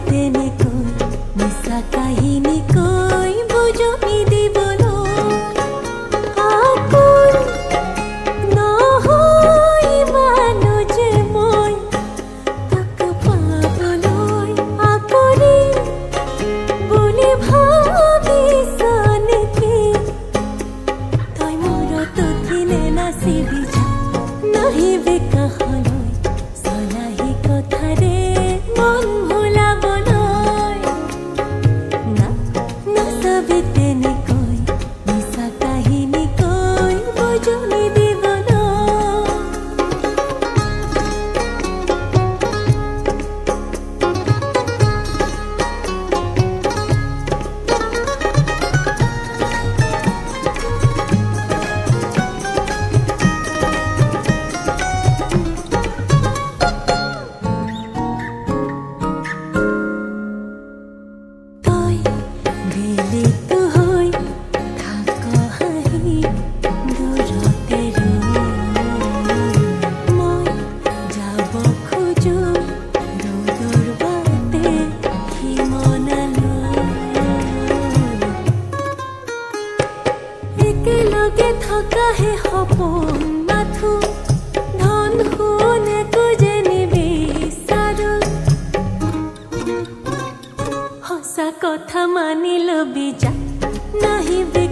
তেনে কৈ মিছা কাহিনী কৈ বুজনি দিবলৈ আকুল নহয় ইমানো যে মই তাক পাবলৈ আকৰি বুলি ভাবিছ নেকি তই মূৰত উঠিলে নাচিবি যা নাহিবি কাষলৈ চলাহি কথাৰে মন ভুলাবলৈ নাচাবি তেনেকৈ মিছা কাহিনী কৈ বুজনি দিবলৈ তই বেলেগটো হৈ থাক হাঁহি দূৰতে মই যাব খোজো দূৰৰ বাটে সীমনালৈ একেলগে থকাহে সপোন মাথো ধন সোণ একো যে নিবিচাৰো সঁচা কথা মানি লবি যা নাহিবি